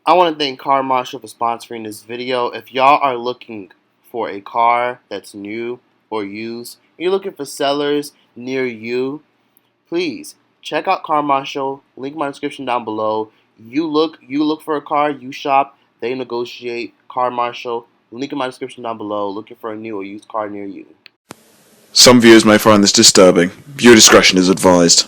I want to thank Car Marshall for sponsoring this video. If y'all are looking for a car that's new or used, and you're looking for sellers near you, please check out Car Marshall. Link in my description down below. You look for a car, you shop, they negotiate. Car Marshall. Link in my description down below. Looking for a new or used car near you. Some viewers may find this disturbing. Viewer discretion is advised.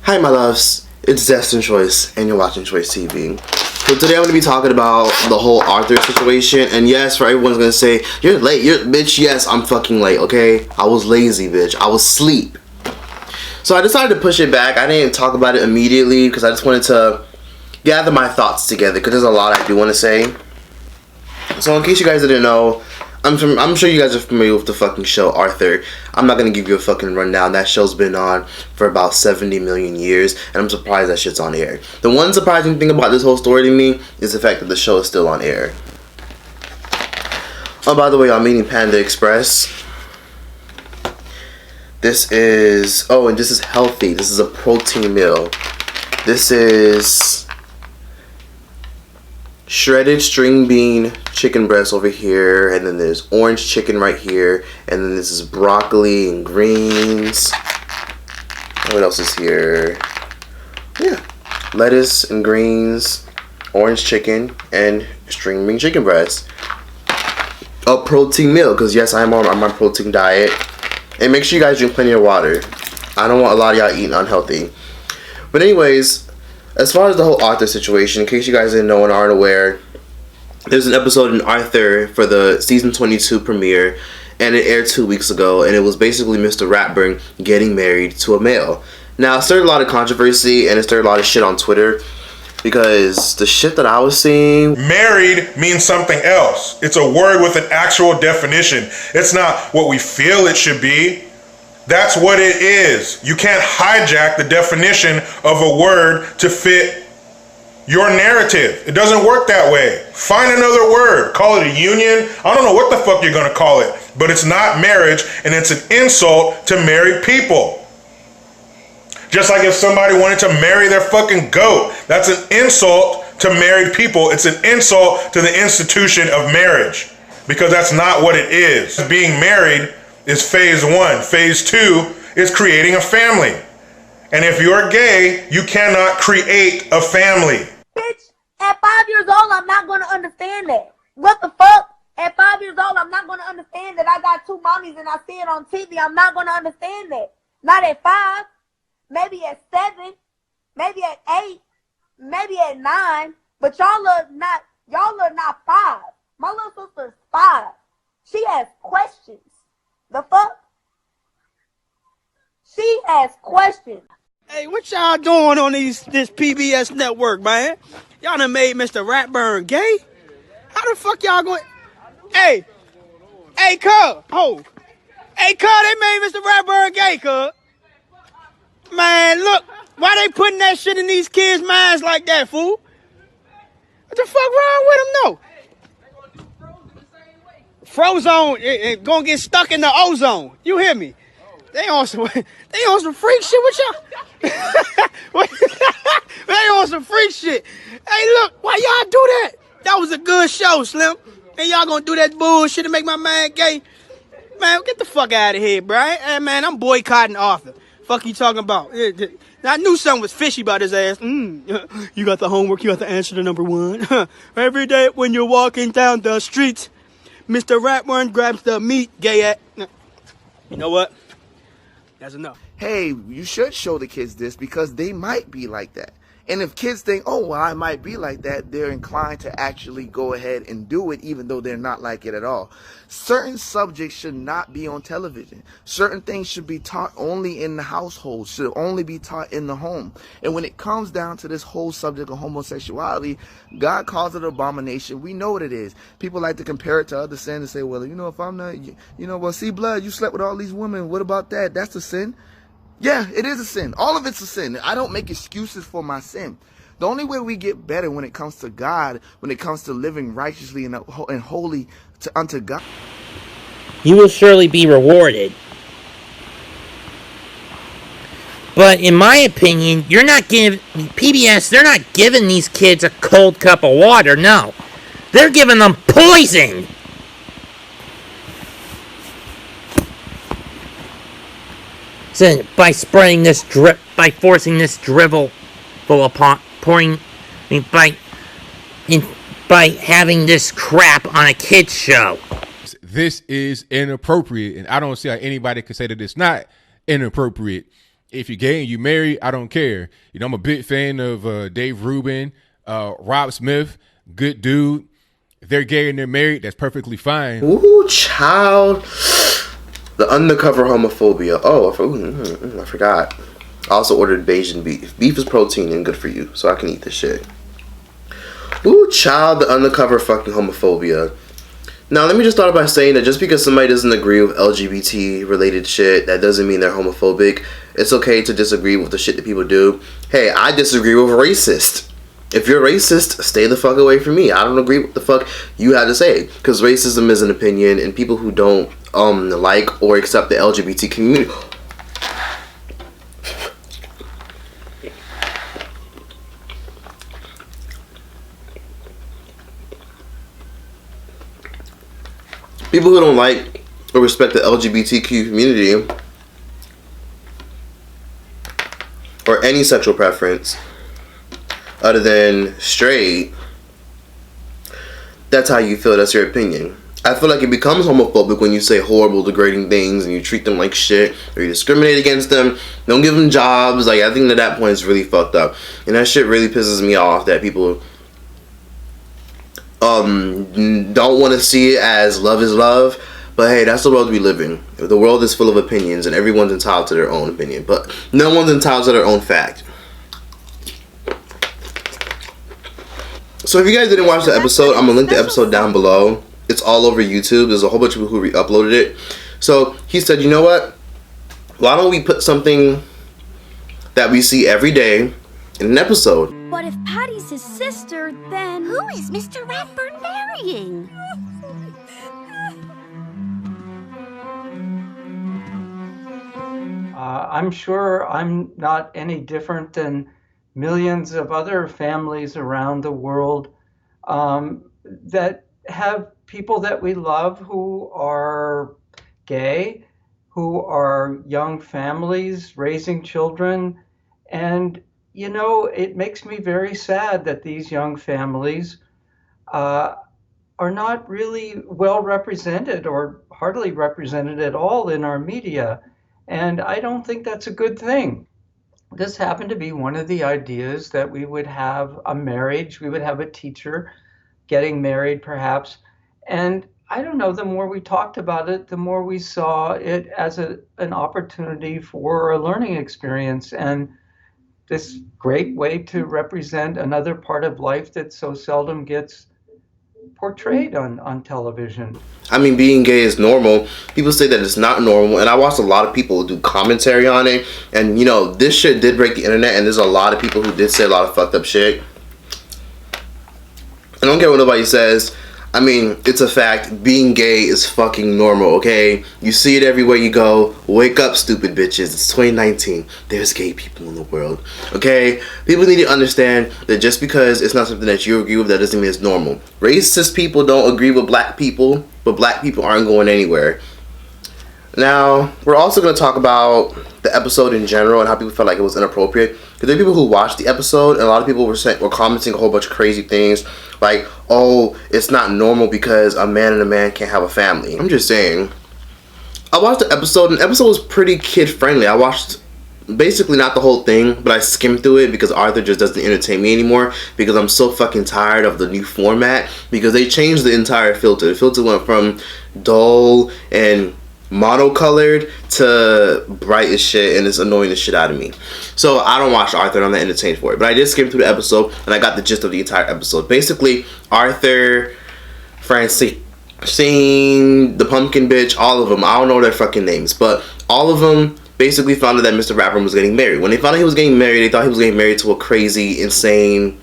Hi my loves, it's Destin Choice and you're watching Choice TV. So today I'm going to be talking about the whole Arthur situation, and yes, for everyone's going to say, you're late, bitch, yes, I'm fucking late, okay? I was lazy, bitch, I was asleep. So I decided to push it back. I didn't talk about it immediately because I just wanted to gather my thoughts together because there's a lot I do want to say. So in case you guys didn't know, I'm sure you guys are familiar with the fucking show Arthur. I'm not going to give you a fucking rundown. That show's been on for about 70 million years, and I'm surprised that shit's on air. The one surprising thing about this whole story to me is the fact that the show is still on air. Oh, by the way, I'm eating Panda Express. This is, oh, and this is healthy. This is a protein meal. This is shredded string bean chicken breast over here, and then there's orange chicken right here, and then this is broccoli and greens. What else is here? Yeah, lettuce and greens, orange chicken, and string bean chicken breast. A protein meal, because yes, I'm on my protein diet. And make sure you guys drink plenty of water. I don't want a lot of y'all eating unhealthy. But anyways, as far as the whole Arthur situation, in case you guys didn't know and aren't aware, there's an episode in Arthur for the season 22 premiere, and it aired 2 weeks ago, and it was basically Mr. Ratburn getting married to a male. Now, it stirred a lot of controversy, and it stirred a lot of shit on Twitter, because the shit that I was seeing... Married means something else. It's a word with an actual definition. It's not what we feel it should be. That's what it is. You can't hijack the definition of a word to fit your narrative. It doesn't work that way. Find another word. Call it a union. I don't know what the fuck you're going to call it. But it's not marriage, and it's an insult to married people. Just like if somebody wanted to marry their fucking goat. That's an insult to married people. It's an insult to the institution of marriage. Because that's not what it is. Being married is phase 1. Phase 2 is creating a family. And if you're gay, you cannot create a family. Bitch, at 5 years old, I'm not going to understand that. What the fuck? At 5 years old, I'm not going to understand that I got 2 mommies and I see it on TV. I'm not going to understand that. Not at 5. Maybe at 7. Maybe at 8. Maybe at 9. But y'all are not 5. My little sister's 5. She has questions. The fuck? She has questions. Hey, what y'all doing on this PBS network, man? Y'all done made Mr. Ratburn gay? How the fuck y'all going? Hey, cuz. Oh. Hey, cuz, they made Mr. Ratburn gay, cuz. Man, look. Why they putting that shit in these kids' minds like that, fool? What the fuck wrong with them, though? Frozone, gonna get stuck in the ozone. You hear me? They on some freak shit with y'all. They on some freak shit. Hey, look, why y'all do that? That was a good show, Slim. And y'all gonna do that bullshit to make my man gay? Man, get the fuck out of here, bro. Hey, man, I'm boycotting Arthur. Fuck you talking about? I knew something was fishy about his ass. You got the homework. You got the answer to number 1. Every day when you're walking down the street, Mr. Ratburn grabs the meat, gay at. You know what? That's enough. Hey, you should show the kids this because they might be like that. And if kids think, oh, well, I might be like that, they're inclined to actually go ahead and do it even though they're not like it at all. Certain subjects should not be on television. Certain things should be taught only in the household, should only be taught in the home. And when it comes down to this whole subject of homosexuality, God calls it an abomination. We know what it is. People like to compare it to other sin and say, well, you know, if I'm not, well, see, blood, you slept with all these women. What about that? That's a sin. Yeah, it is a sin. All of it's a sin. I don't make excuses for my sin. The only way we get better when it comes to God, when it comes to living righteously and holy unto God. You will surely be rewarded. But in my opinion, you're not giving PBS. They're not giving these kids a cold cup of water. No, they're giving them poison. So by spraying this by forcing this drivel full of pouring, by having this crap on a kids show. This is inappropriate, and I don't see how anybody could say that it's not inappropriate. If you're gay and you married, I don't care. You know, I'm a big fan of Dave Rubin, Rob Smith, good dude. If they're gay and they're married, that's perfectly fine. Ooh, child. The undercover homophobia. Oh, I forgot. I also ordered Bayesian beef. Beef is protein and good for you, so I can eat this shit. Ooh, child, the undercover fucking homophobia. Now, let me just start by saying that just because somebody doesn't agree with LGBT-related shit, that doesn't mean they're homophobic. It's okay to disagree with the shit that people do. Hey, I disagree with racist. If you're racist, stay the fuck away from me. I don't agree with the fuck you have to say. Because racism is an opinion, and people who don't like or accept the LGBT community... People who don't like or respect the LGBTQ community or any sexual preference other than straight, that's how you feel, that's your opinion. I feel like it becomes homophobic when you say horrible, degrading things and you treat them like shit or you discriminate against them, don't give them jobs. Like, I think that point is really fucked up. And that shit really pisses me off that people don't want to see it as love is love, but hey, that's the world we live in. The world is full of opinions and everyone's entitled to their own opinion, but no one's entitled to their own fact. So if you guys didn't watch the episode, I'm gonna link the episode down below. It's all over YouTube. There's a whole bunch of people who re-uploaded it. So he said, you know what, why don't we put something that we see every day in an episode? But if Patty's his sister, then... Who is Mr. Ratburn marrying? I'm sure I'm not any different than millions of other families around the world that have people that we love who are gay, who are young families raising children, and you know, it makes me very sad that these young families are not really well represented or hardly represented at all in our media. And I don't think that's a good thing. This happened to be one of the ideas that we would have a marriage, we would have a teacher getting married perhaps. And I don't know, the more we talked about it, the more we saw it as an opportunity for a learning experience. And this great way to represent another part of life that so seldom gets portrayed on television. I mean, being gay is normal. People say that it's not normal, and I watched a lot of people do commentary on it, and you know, this shit did break the internet, and there's a lot of people who did say a lot of fucked up shit. I don't care what nobody says. I mean, it's a fact. Being gay is fucking normal, okay? You see it everywhere you go. Wake up, stupid bitches. It's 2019. There's gay people in the world, okay? People need to understand that just because it's not something that you agree with, that doesn't mean it's normal. Racist people don't agree with black people, but black people aren't going anywhere. Now, we're also going to talk about the episode in general and how people felt like it was inappropriate. Because there are people who watched the episode, and a lot of people were commenting a whole bunch of crazy things. Like, oh, it's not normal because a man and a man can't have a family. I'm just saying. I watched the episode, and the episode was pretty kid-friendly. I watched basically not the whole thing, but I skimmed through it because Arthur just doesn't entertain me anymore. Because I'm so fucking tired of the new format. Because they changed the entire filter. The filter went from dull and monocolored to bright as shit, and it's annoying the shit out of me. So I don't watch Arthur, and I'm not entertained for it. But I did skim through the episode, and I got the gist of the entire episode. Basically, Arthur, Francine, the pumpkin bitch, all of them, I don't know their fucking names, but all of them basically found out that Mr. Ratburn was getting married. When they found out he was getting married, they thought he was getting married to a crazy, insane,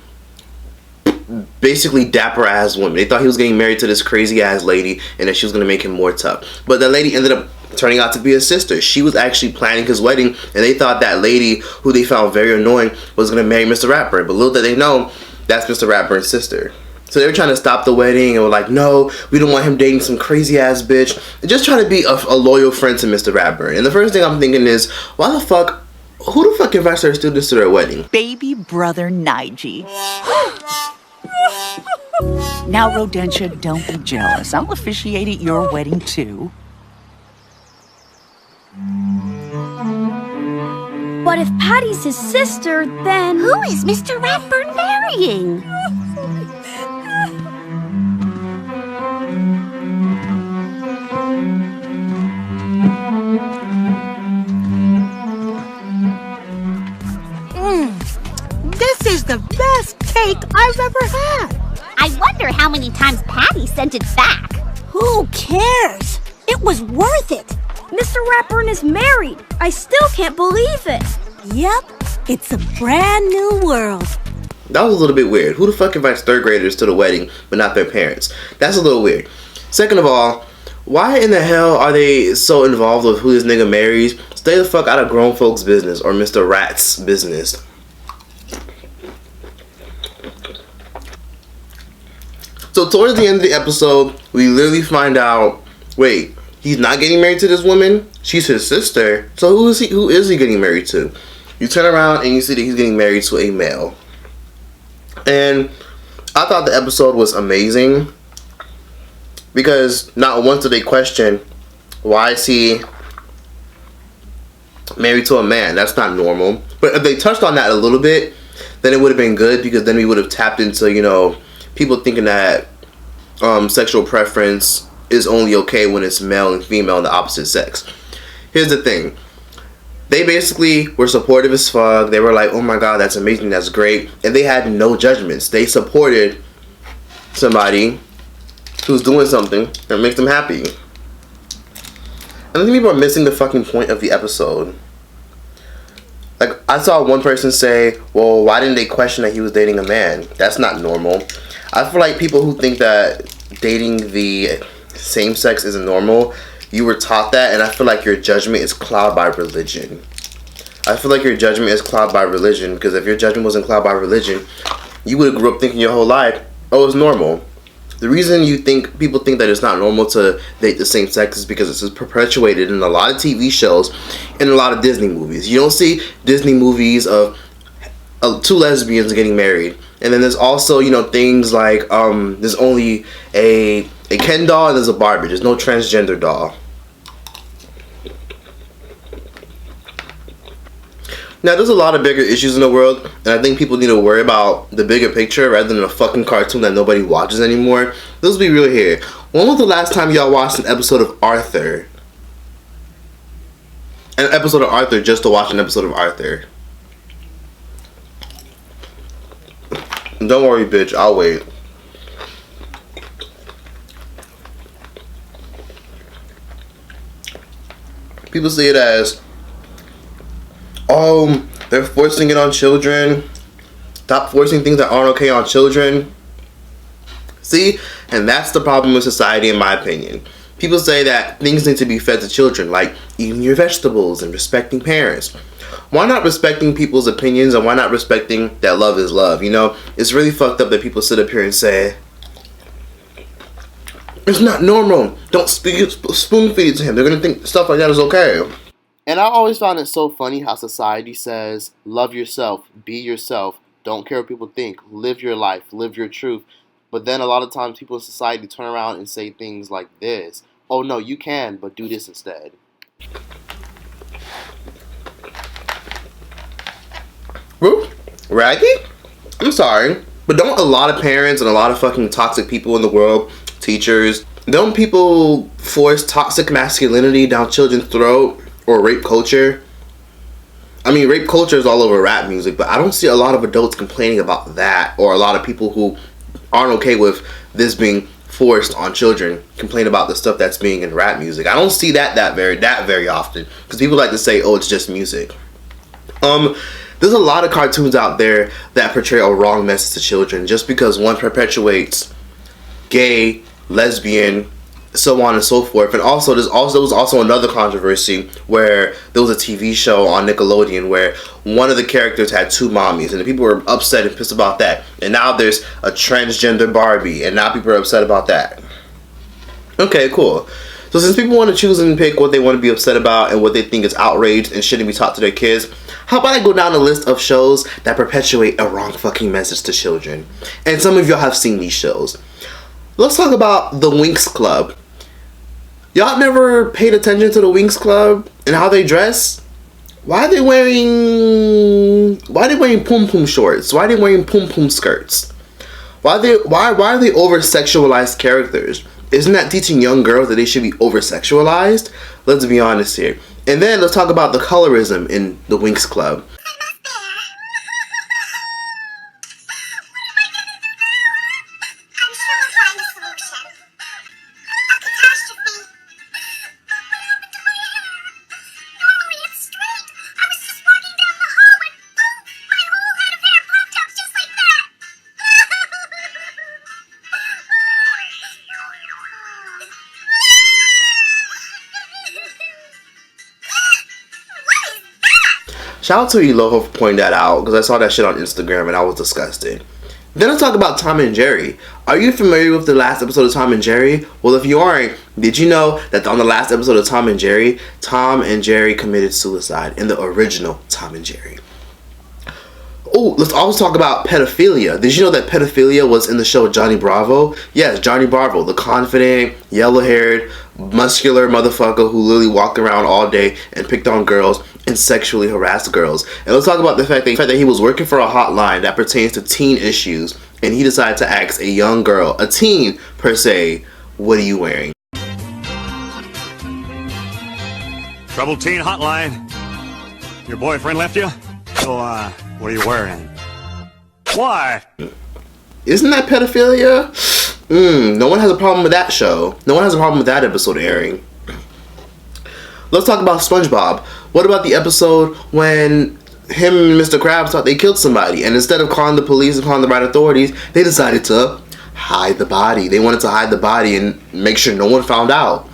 basically dapper ass woman. They thought he was getting married to this crazy ass lady and that she was going to make him more tough. But the lady ended up turning out to be his sister. She was actually planning his wedding, and they thought that lady, who they found very annoying, was going to marry Mr. Ratburn. But little did they know, that's Mr. Ratburn's sister. So they were trying to stop the wedding and were like, no, we don't want him dating some crazy ass bitch. And just trying to be a loyal friend to Mr. Ratburn. And the first thing I'm thinking is, who the fuck invites their students to their wedding? Baby brother Nige. Now, Rodentia, don't be jealous. I'll officiate at your wedding, too. But if Patty's his sister, then... Who is Mr. Ratburn marrying? This is the best cake I've ever had. I wonder how many times Patty sent it back. Who cares? It was worth it. Mr. Ratburn is married. I still can't believe it. Yep, it's a brand new world. That was a little bit weird. Who the fuck invites third graders to the wedding but not their parents? That's a little weird. Second of all, why in the hell are they so involved with who this nigga marries? Stay the fuck out of grown folks' business or Mr. Rat's business. So towards the end of the episode, we literally find out, wait, he's not getting married to this woman? She's his sister. So who is he getting married to? You turn around and you see that he's getting married to a male. And I thought the episode was amazing because not once did they question, why is he married to a man? That's not normal. But if they touched on that a little bit, then it would have been good, because then we would have tapped into, you know, people thinking that sexual preference is only okay when it's male and female in the opposite sex. Here's the thing. They basically were supportive as fuck. They were like, oh my god, that's amazing, that's great. And they had no judgments. They supported somebody who's doing something that makes them happy. And I think people are missing the fucking point of the episode. Like, I saw one person say, well, why didn't they question that he was dating a man? That's not normal. I feel like people who think that dating the same sex isn't normal, you were taught that, and I feel like your judgment is clouded by religion. I feel like your judgment is clouded by religion, because if your judgment wasn't clouded by religion, you would have grew up thinking your whole life, oh, it's normal. The reason people think that it's not normal to date the same sex is because it's perpetuated in a lot of TV shows and a lot of Disney movies. You don't see Disney movies of two lesbians getting married. And then there's also, you know, things like there's only a Ken doll and there's a Barbie. There's no transgender doll. Now, there's a lot of bigger issues in the world, and I think people need to worry about the bigger picture rather than a fucking cartoon that nobody watches anymore. Let's be real here. When was the last time y'all watched an episode of Arthur? An episode of Arthur just to watch an episode of Arthur. Don't worry, bitch. I'll wait. People see it as, oh, they're forcing it on children. Stop forcing things that aren't okay on children. See? And that's the problem with society, in my opinion. People say that things need to be fed to children, like eating your vegetables and respecting parents. Why not respecting people's opinions, and why not respecting that love is love? You know, it's really fucked up that people sit up here and say, it's not normal. Don't spoon feed it to him. They're going to think stuff like that is okay. And I always found it so funny how society says, love yourself, be yourself, don't care what people think, live your life, live your truth. But then a lot of times people in society turn around and say things like this. Oh no, you can, but do this instead. Woo? Raggy? I'm sorry, but don't a lot of parents and a lot of fucking toxic people in the world, teachers, don't people force toxic masculinity down children's throat, or rape culture? I mean, rape culture is all over rap music, but I don't see a lot of adults complaining about that, or a lot of people who aren't okay with this being forced on children complain about the stuff that's being in rap music. I don't see that very often, because people like to say, oh, it's just music. There's a lot of cartoons out there that portray a wrong message to children just because one perpetuates gay, lesbian, so on and so forth. And also there was also another controversy where there was a TV show on Nickelodeon where one of the characters had two mommies, and the people were upset and pissed about that. And now there's a transgender Barbie, and now people are upset about that. Okay, cool. So since people want to choose and pick what they want to be upset about and what they think is outraged and shouldn't be taught to their kids, how about I go down a list of shows that perpetuate a wrong fucking message to children? And some of y'all have seen these shows. Let's talk about the Winx Club. Y'all never paid attention to the Winx Club and how they dress? Why are they wearing pum pum shorts? Why are they wearing pum pum skirts? Why are they over sexualized characters? Isn't that teaching young girls that they should be over sexualized? Let's be honest here. And then let's talk about the colorism in the Winx Club. Shout out to Eloho for pointing that out, because I saw that shit on Instagram and I was disgusted. Then let's talk about Tom and Jerry. Are you familiar with the last episode of Tom and Jerry? Well, if you aren't, did you know that on the last episode of Tom and Jerry committed suicide in the original Tom and Jerry? Oh, let's also talk about pedophilia. Did you know that pedophilia was in the show Johnny Bravo? Yes, Johnny Bravo, the confident, yellow-haired, muscular motherfucker who literally walked around all day and picked on girls and sexually harassed girls. And let's talk about the fact that he was working for a hotline that pertains to teen issues, and he decided to ask a young girl, a teen per se, what are you wearing? Trouble Teen Hotline. Your boyfriend left you? So, what are you wearing? Why? Isn't that pedophilia? No one has a problem with that show. No one has a problem with that episode airing. Let's talk about SpongeBob. What about the episode when him and Mr. Krabs thought they killed somebody, and instead of calling the police and calling the right authorities, they decided to hide the body. They wanted to hide the body and make sure no one found out.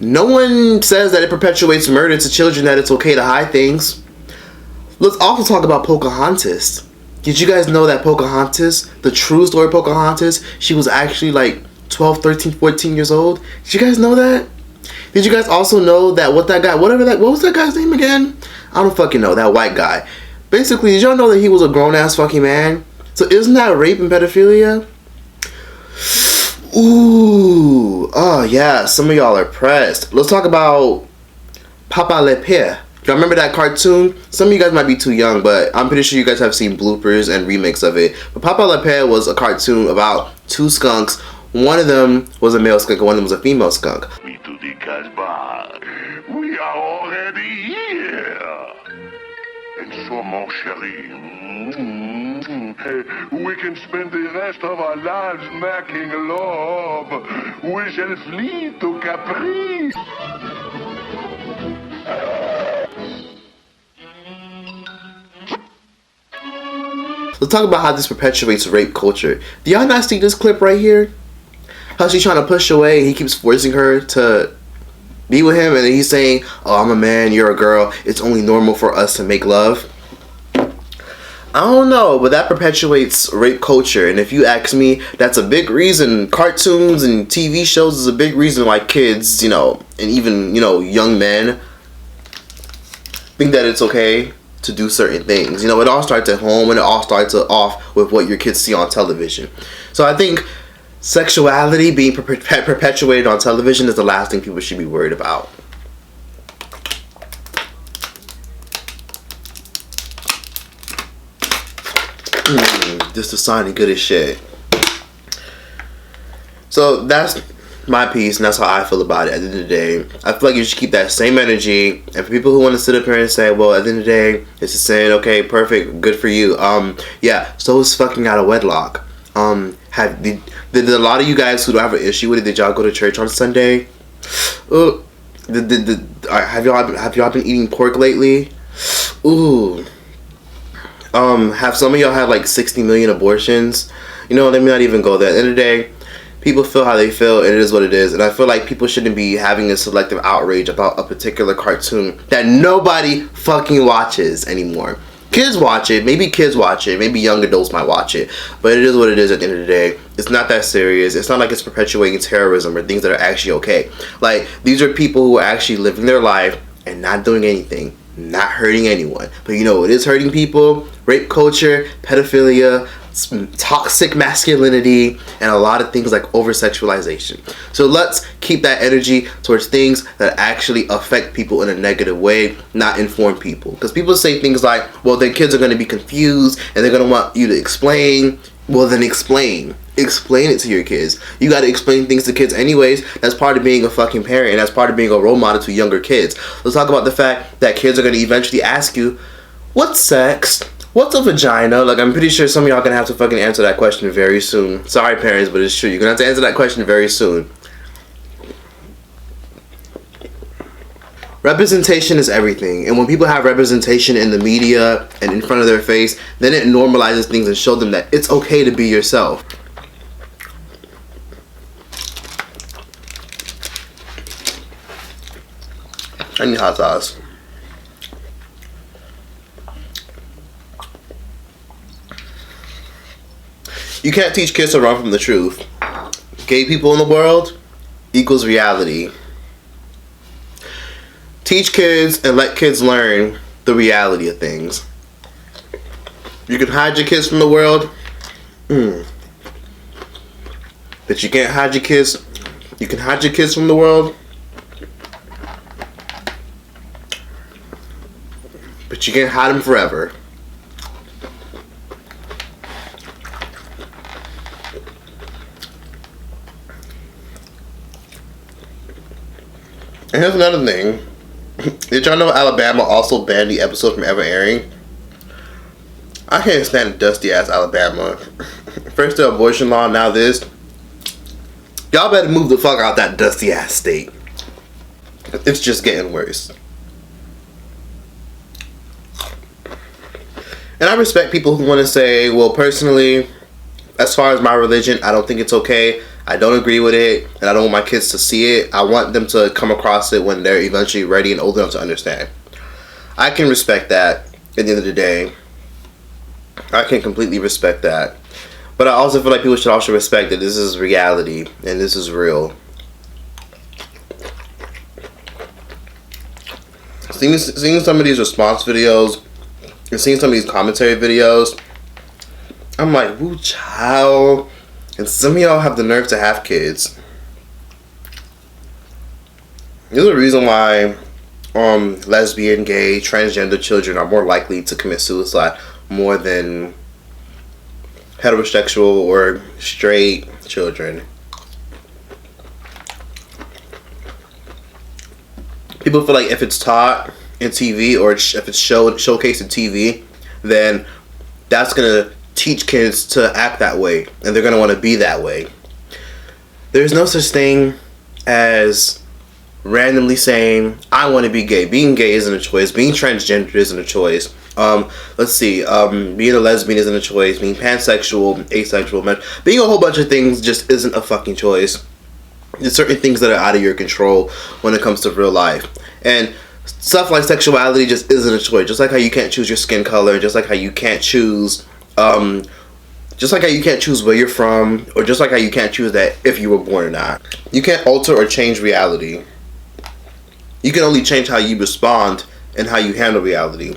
No one says that it perpetuates murder to children, that it's okay to hide things. Let's also talk about Pocahontas. Did you guys know that Pocahontas, the true story of Pocahontas, she was actually like 12, 13, 14 years old? Did you guys know that? Did you guys also know that what was that guy's name again? I don't fucking know, that white guy. Basically, did y'all know that he was a grown-ass fucking man? So isn't that rape and pedophilia? Ooh, oh yeah, some of y'all are pressed. Let's talk about Papa Le Pere. Y'all remember that cartoon? Some of you guys might be too young, but I'm pretty sure you guys have seen bloopers and remakes of it. But Papa Le Pere was a cartoon about two skunks. One of them was a male skunk and one of them was a female skunk. We to the Casbah. We are already here. And so, mon chéri, we can spend the rest of our lives making love. We shall flee to Capri. Let's talk about how this perpetuates rape culture. Do y'all not see this clip right here? How she's trying to push away and he keeps forcing her to be with him, and then he's saying, oh, I'm a man, you're a girl, it's only normal for us to make love. I don't know, but that perpetuates rape culture, and if you ask me, that's a big reason. Cartoons and TV shows is a big reason why kids, and even, young men think that it's okay to do certain things. It all starts at home, and it all starts off with what your kids see on television. So I think sexuality being perpetuated on television is the last thing people should be worried about. This is sounding good as shit. So that's my piece, and that's how I feel about it. At the end of the day, I feel like you should keep that same energy. And for people who want to sit up here and say, well, at the end of the day, it's just saying, okay, perfect, good for you. Yeah, so is fucking out of wedlock. Did a lot of you guys who don't have an issue with it, did y'all go to church on Sunday? Ooh, have y'all been eating pork lately? Ooh. Have some of y'all had like 60 million abortions? You know, let me not even go there. At the end of the day, people feel how they feel, and it is what it is. And I feel like people shouldn't be having a selective outrage about a particular cartoon that nobody fucking watches anymore. Kids watch it, maybe young adults might watch it, but it is what it is at the end of the day. It's not that serious. It's not like it's perpetuating terrorism or things that are actually okay. Like, these are people who are actually living their life and not doing anything, not hurting anyone. But you know what is hurting people? Rape culture, pedophilia, toxic masculinity, and a lot of things like over-sexualization. So let's keep that energy towards things that actually affect people in a negative way, not inform people. Because people say things like, well, then kids are going to be confused and they're going to want you to explain. Well, then explain it to your kids. You got to explain things to kids anyways. That's part of being a fucking parent, and that's part of being a role model to younger kids. Let's talk about the fact that kids are going to eventually ask you, what's sex? What's a vagina? Like, I'm pretty sure some of y'all gonna have to fucking answer that question very soon. Sorry, parents, but it's true. You're gonna have to answer that question very soon. Representation is everything, and when people have representation in the media and in front of their face, then it normalizes things and shows them that it's okay to be yourself. I need hot sauce. You can't teach kids to run from the truth. Gay people in the world equals reality. Teach kids and let kids learn the reality of things. You can hide your kids from the world, but you can't hide your kids. You can hide your kids from the world, but you can't hide them forever. And here's another thing. Did y'all know Alabama also banned the episode from ever airing? I can't stand dusty ass Alabama. First the abortion law, now this. Y'all better move the fuck out that dusty ass state. It's just getting worse. And I respect people who want to say, well, personally, as far as my religion, I don't think it's okay. I don't agree with it, and I don't want my kids to see it. I want them to come across it when they're eventually ready and old enough to understand. I can respect that at the end of the day. I can completely respect that. But I also feel like people should also respect that this is reality, and this is real. Seeing some of these response videos, and seeing some of these commentary videos, I'm like, woo, child. And some of y'all have the nerve to have kids. There's a reason why lesbian, gay, transgender children are more likely to commit suicide more than heterosexual or straight children. People feel like if it's taught in TV or if it's showcased in TV, then that's gonna teach kids to act that way, and they're going to want to be that way. There's no such thing as randomly saying, I want to be gay. Being gay isn't a choice. Being transgender isn't a choice. Let's see, being a lesbian isn't a choice. Being pansexual, asexual, being a whole bunch of things just isn't a fucking choice. There's certain things that are out of your control when it comes to real life. And stuff like sexuality just isn't a choice. Just like how you can't choose your skin color, just like how you can't choose just like how you can't choose where you're from, or just like how you can't choose that if you were born or not. You can't alter or change reality. You can only change how you respond and how you handle reality.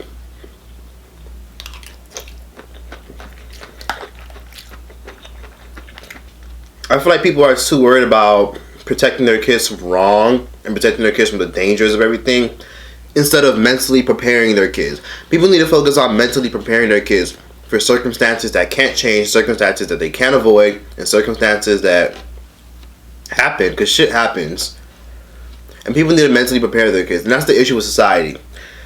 I feel like people are too worried about protecting their kids from wrong and protecting their kids from the dangers of everything instead of mentally preparing their kids. People need to focus on mentally preparing their kids for circumstances that can't change, circumstances that they can't avoid, and circumstances that happen, because shit happens. And people need to mentally prepare their kids, and that's the issue with society.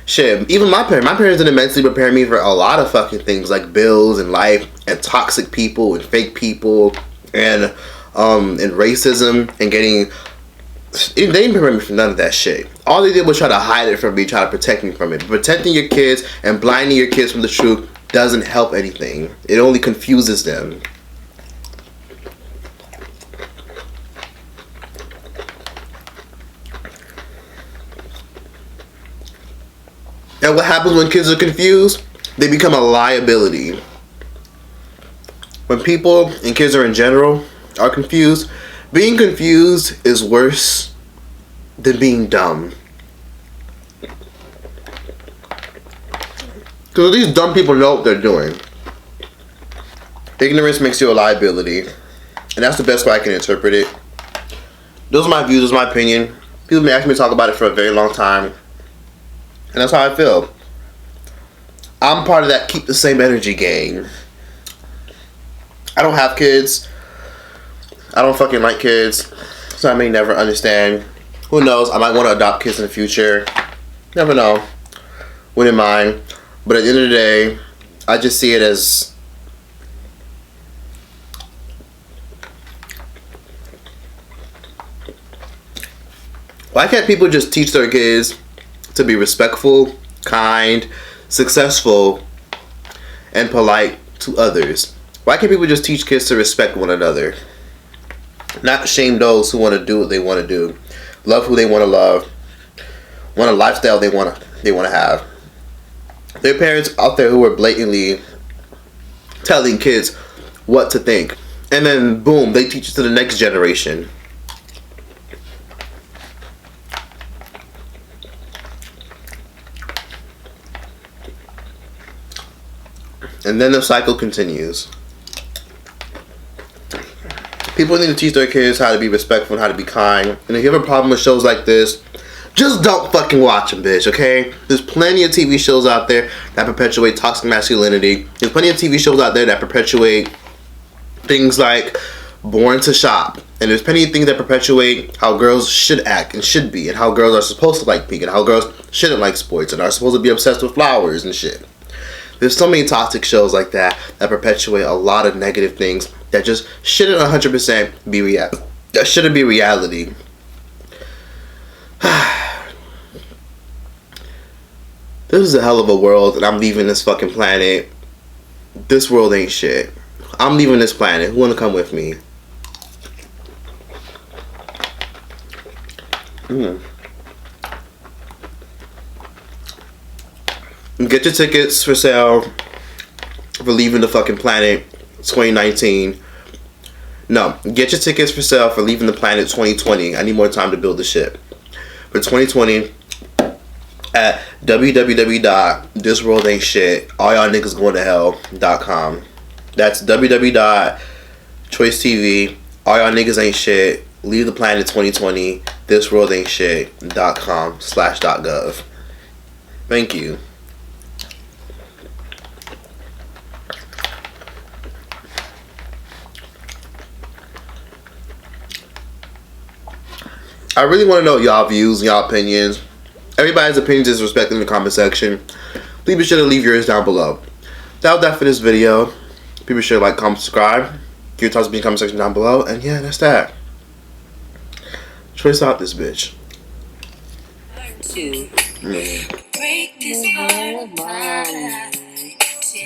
Shit, even my parents didn't mentally prepare me for a lot of fucking things like bills and life. and toxic people and fake people and racism and getting. They didn't prevent me from none of that shit. All they did was try to hide it from me, try to protect me from it. Protecting your kids and blinding your kids from the truth doesn't help anything. It only confuses them. And what happens when kids are confused? They become a liability. When people and kids are in general are confused, being confused is worse than being dumb. Because these dumb people know what they're doing. Ignorance makes you a liability. And that's the best way I can interpret it. Those are my views, those are my opinion. People have been asking me to talk about it for a very long time. And that's how I feel. I'm part of that keep the same energy gang. I don't have kids. I don't fucking like kids. So I may never understand. Who knows? I might want to adopt kids in the future. Never know. Wouldn't mind. But at the end of the day, I just see it as why can't people just teach their kids to be respectful, kind, successful, and polite to others? Why can't people just teach kids to respect one another? Not shame those who want to do what they want to do. Love who they want to love. Want a lifestyle they want to have. There are parents out there who are blatantly telling kids what to think. And then boom, they teach it to the next generation. And then the cycle continues. People need to teach their kids how to be respectful and how to be kind. And if you have a problem with shows like this, just don't fucking watch them, bitch, okay? There's plenty of TV shows out there that perpetuate toxic masculinity. There's plenty of TV shows out there that perpetuate things like Born to Shop. And there's plenty of things that perpetuate how girls should act and should be. And how girls are supposed to like pink. And how girls shouldn't like sports. And are supposed to be obsessed with flowers and shit. There's so many toxic shows like that that perpetuate a lot of negative things that just shouldn't 100% be reality. That shouldn't be reality. This is a hell of a world, and I'm leaving this fucking planet. This world ain't shit. I'm leaving this planet. Who wanna come with me? Get your tickets for sale for leaving the fucking planet 2019. No, get your tickets for sale for leaving the planet 2020. I need more time to build the ship. For 2020 at www.thisworldaintshit.allyaniggasgoingtohell.com. That's www.TROYCETV. All y'all niggas ain't shit. Leave the planet 2020. Thisworldaintshit.com/.gov. Thank you. I really want to know y'all views and y'all opinions. Everybody's opinions is respected in the comment section. Please be sure to leave yours down below. That was that for this video. Please be sure to like, comment, subscribe. Give your thoughts in the comment section down below. And yeah, that's that. Choice out this bitch. Break this heart of mine.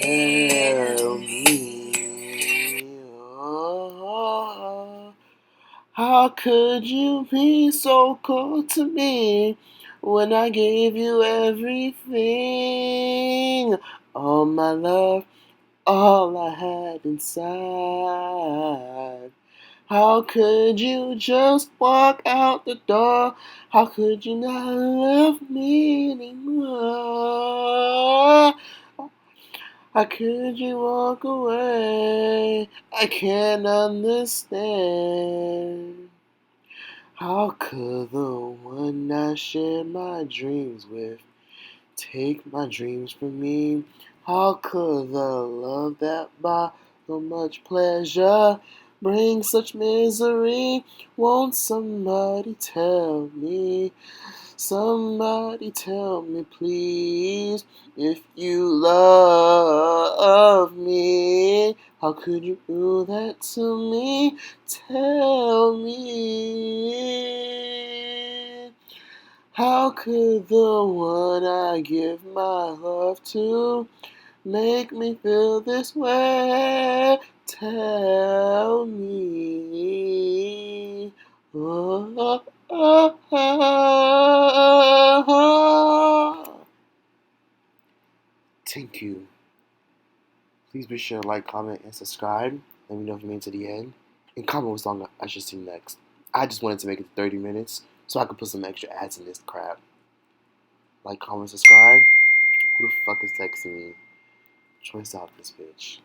Tell me, how could you be so cold to me when I gave you everything? All my love, all I had inside. How could you just walk out the door? How could you not love me anymore? How could you walk away? I can't understand. How could the one I shared my dreams with take my dreams from me? How could the love that brought so much pleasure bring such misery? Won't somebody tell me? Somebody tell me, please, if you love me. How could you do that to me? Tell me. How could the one I give my love to make me feel this way? Tell me. Oh, oh, oh, oh. Thank you. Please be sure to like, comment, and subscribe. Let me know if you made it to the end. And comment what song I should sing next. I just wanted to make it 30 minutes so I could put some extra ads in this crap. Like, comment, subscribe. Who the fuck is texting me? Choice out this bitch.